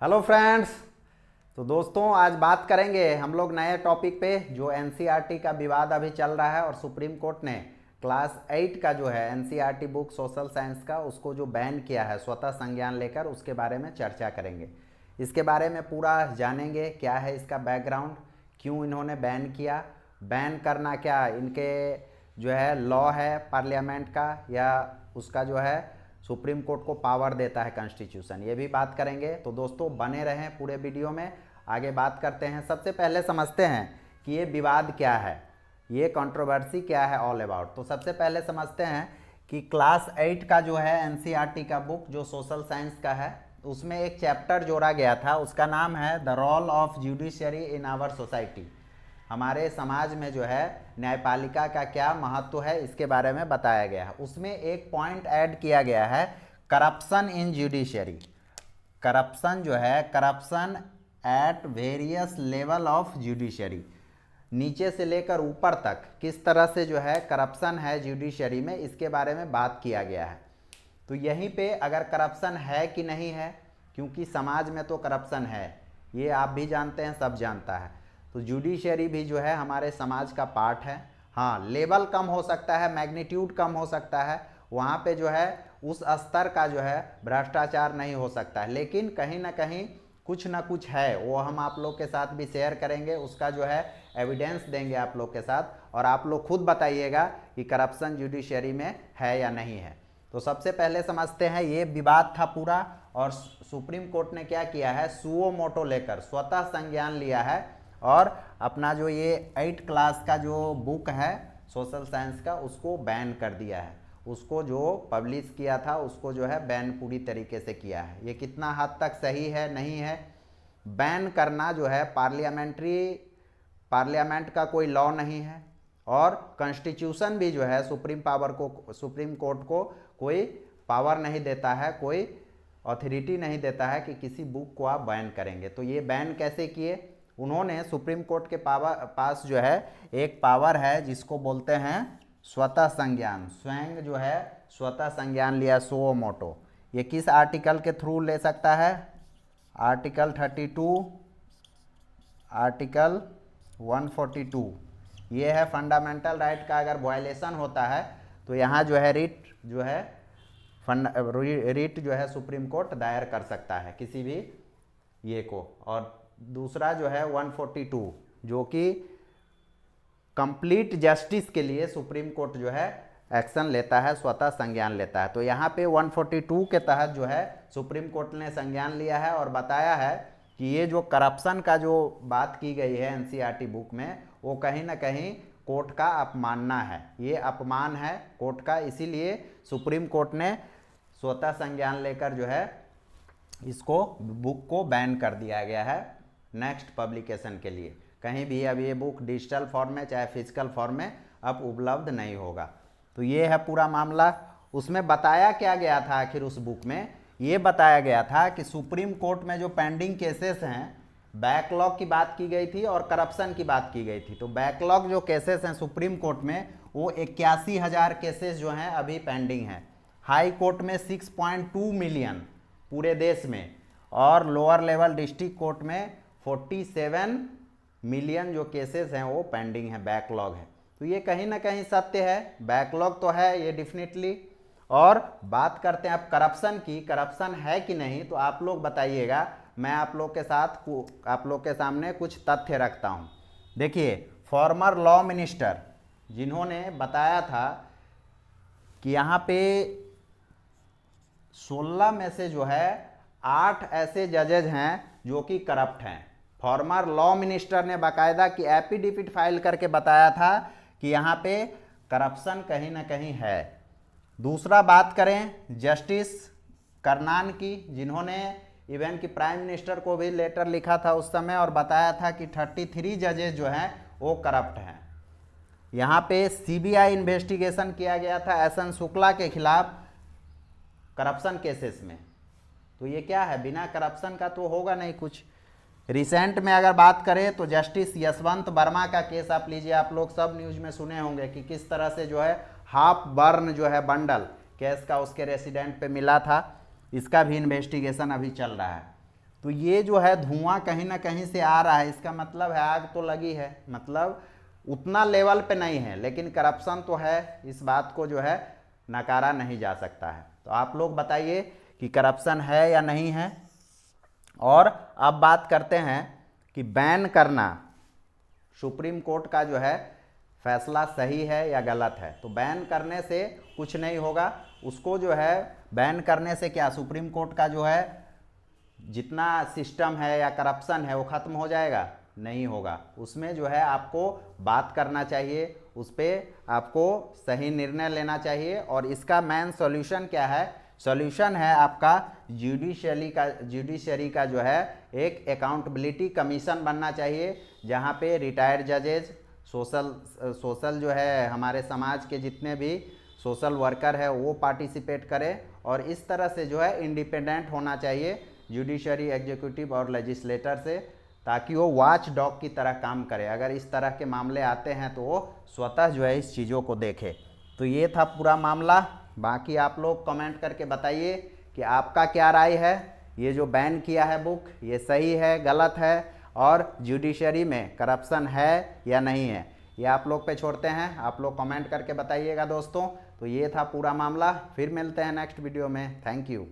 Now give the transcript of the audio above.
Hello friends. तो दोस्तों आज बात करेंगे हम लोग नए टॉपिक पे जो एनसीईआरटी का विवाद अभी चल रहा है और सुप्रीम कोर्ट ने क्लास 8 का जो है एनसीईआरटी बुक सोशल साइंस का उसको जो बैन किया है स्वतः संज्ञान लेकर, उसके बारे में चर्चा करेंगे। इसके बारे में पूरा जानेंगे क्या है इसका बैकग्राउंड, क्यों इन्होंने बैन किया, बैन करना क्या इनके जो है लॉ है पार्लियामेंट का या उसका जो है सुप्रीम कोर्ट को पावर देता है कॉन्स्टिट्यूशन, ये भी बात करेंगे। तो दोस्तों बने रहें पूरे वीडियो में, आगे बात करते हैं। सबसे पहले समझते हैं कि ये विवाद क्या है, ये कंट्रोवर्सी क्या है ऑल अबाउट। तो सबसे पहले समझते हैं कि क्लास 8 का जो है एनसीईआरटी का बुक जो सोशल साइंस का है, उसमें एक चैप्टर जोड़ा गया था, उसका नाम है the role of judiciary in our society. हमारे समाज में जो है न्यायपालिका का क्या महत्व है इसके बारे में बताया गया है। उसमें एक पॉइंट ऐड किया गया है करप्शन इन जुडिशरी। करप्शन जो है, corruption at various level of judiciary, नीचे से लेकर ऊपर तक किस तरह से जो है करप्शन है जुडिशरी में, इसके बारे में बात किया गया है। तो यहीं पे अगर करप्शन है कि नहीं है, क्योंकि समाज में तो करप्शन है, ये आप भी जानते हैं, सब जानता है। तो जुडिशरी भी जो है हमारे समाज का पार्ट है। हाँ, लेवल कम हो सकता है, मैग्नीट्यूड कम हो सकता है, वहाँ पे जो है उस स्तर का जो है भ्रष्टाचार नहीं हो सकता है, लेकिन कहीं ना कहीं कुछ ना कुछ है, वो हम आप लोग के साथ भी शेयर करेंगे, उसका जो है एविडेंस देंगे आप लोग के साथ, और आप लोग खुद बताइएगा कि करप्शन जुडिशरी में है या नहीं है। तो सबसे पहले समझते हैं, ये विवाद था पूरा, और सुप्रीम कोर्ट ने क्या किया है, सुओ मोटो लेकर स्वतः संज्ञान लिया है और अपना जो ये 8 क्लास का जो बुक है सोशल साइंस का, उसको बैन कर दिया है। उसको जो पब्लिश किया था उसको जो है बैन पूरी तरीके से किया है। ये कितना हद तक सही है नहीं है, बैन करना जो है पार्लियामेंट का कोई लॉ नहीं है, और कॉन्स्टिट्यूशन भी जो है सुप्रीम कोर्ट को कोई पावर नहीं देता है, कोई अथॉरिटी नहीं देता है कि किसी बुक को आप बैन करेंगे। तो ये बैन कैसे किए, उन्होंने सुप्रीम कोर्ट के पास जो है एक पावर है जिसको बोलते हैं स्वतः संज्ञान, स्वयं जो है स्वतः संज्ञान लिया, सुओ मोटो। ये किस आर्टिकल के थ्रू ले सकता है, आर्टिकल 32, आर्टिकल 142, ये है फंडामेंटल राइट का अगर वायलेशन होता है तो यहाँ जो है रिट जो है सुप्रीम कोर्ट दायर कर सकता है किसी भी ये को। और दूसरा जो है 142 जो कि कंप्लीट जस्टिस के लिए सुप्रीम कोर्ट जो है एक्शन लेता है, स्वतः संज्ञान लेता है। तो यहाँ पे 142 के तहत जो है सुप्रीम कोर्ट ने संज्ञान लिया है और बताया है कि ये जो करप्शन का जो बात की गई है एनसीईआरटी बुक में, वो कहीं ना कहीं कोर्ट का अपमानना है, ये अपमान है कोर्ट का, इसीलिए सुप्रीम कोर्ट ने स्वतः संज्ञान लेकर जो है इसको बुक को बैन कर दिया गया है नेक्स्ट पब्लिकेशन के लिए। कहीं भी अब ये बुक डिजिटल फॉर्म में चाहे फिजिकल फॉर्म में अब उपलब्ध नहीं होगा। तो ये है पूरा मामला। उसमें बताया क्या गया था, आखिर उस बुक में ये बताया गया था कि सुप्रीम कोर्ट में जो पेंडिंग केसेस हैं, बैकलॉग की बात की गई थी और करप्शन की बात की गई थी। तो बैकलॉग जो केसेस हैं सुप्रीम कोर्ट में, वो 81,000 केसेस जो हैं अभी पेंडिंग हैं। हाई कोर्ट में 6.2 मिलियन पूरे देश में, और लोअर लेवल डिस्ट्रिक्ट कोर्ट में 47 मिलियन जो केसेस हैं वो पेंडिंग है, बैकलॉग है। तो ये कहीं ना कहीं सत्य है, बैकलॉग तो है ये डेफिनेटली। और बात करते हैं अब करप्शन की, करप्शन है कि नहीं, तो आप लोग बताइएगा। मैं आप लोग के सामने कुछ तथ्य रखता हूँ। देखिए, फॉर्मर लॉ मिनिस्टर जिन्होंने बताया था कि यहाँ पे 16 में से जो है 8 ऐसे जजेज हैं जो कि करप्ट हैं। फॉर्मर लॉ मिनिस्टर ने बाकायदा कि एफिडेविट फाइल करके बताया था कि यहाँ पे करप्शन कहीं ना कहीं है। दूसरा बात करें जस्टिस करनान की, जिन्होंने इवन कि प्राइम मिनिस्टर को भी लेटर लिखा था उस समय और बताया था कि 33 जजेस जो हैं वो करप्ट हैं। यहाँ पे सीबीआई इन्वेस्टिगेशन किया गया था एस.एन. शुक्ला के खिलाफ करप्शन केसेस में। तो ये क्या है, बिना करप्शन का तो होगा नहीं कुछ। रिसेंट में अगर बात करें तो जस्टिस यशवंत वर्मा का केस आप लीजिए, आप लोग सब न्यूज में सुने होंगे कि किस तरह से जो है हाफ बर्न जो है बंडल केस का उसके रेसिडेंट पे मिला था, इसका भी इन्वेस्टिगेशन अभी चल रहा है। तो ये जो है धुआं कहीं ना कहीं से आ रहा है, इसका मतलब है आग तो लगी है, मतलब उतना लेवल पे नहीं है लेकिन करप्शन तो है, इस बात को जो है नकारा नहीं जा सकता है। तो आप लोग बताइए कि करप्शन है या नहीं है। और अब बात करते हैं कि बैन करना सुप्रीम कोर्ट का जो है फैसला सही है या गलत है। तो बैन करने से कुछ नहीं होगा, उसको जो है बैन करने से क्या सुप्रीम कोर्ट का जो है जितना सिस्टम है या करप्शन है वो खत्म हो जाएगा? नहीं होगा। उसमें जो है आपको बात करना चाहिए, उस पर आपको सही निर्णय लेना चाहिए। और इसका मेन सॉल्यूशन क्या है? सॉल्यूशन है आपका जुडिशरी का जो है एक अकाउंटेबिलिटी कमीशन बनना चाहिए, जहाँ पे रिटायर्ड जजेज, सोशल जो है हमारे समाज के जितने भी सोशल वर्कर है वो पार्टिसिपेट करें। और इस तरह से जो है इंडिपेंडेंट होना चाहिए जुडिशरी, एग्जीक्यूटिव और लेजिस्लेटर से, ताकि वो वॉच डॉग की तरह काम करे। अगर इस तरह के मामले आते हैं तो वो स्वतः जो है इस चीज़ों को देखे। तो ये था पूरा मामला। बाकी आप लोग कमेंट करके बताइए कि आपका क्या राय है, ये जो बैन किया है बुक ये सही है, गलत है, और जुडिशरी में करप्शन है या नहीं है, ये आप लोग पे छोड़ते हैं। आप लोग कमेंट करके बताइएगा दोस्तों। तो ये था पूरा मामला, फिर मिलते हैं नेक्स्ट वीडियो में। Thank you.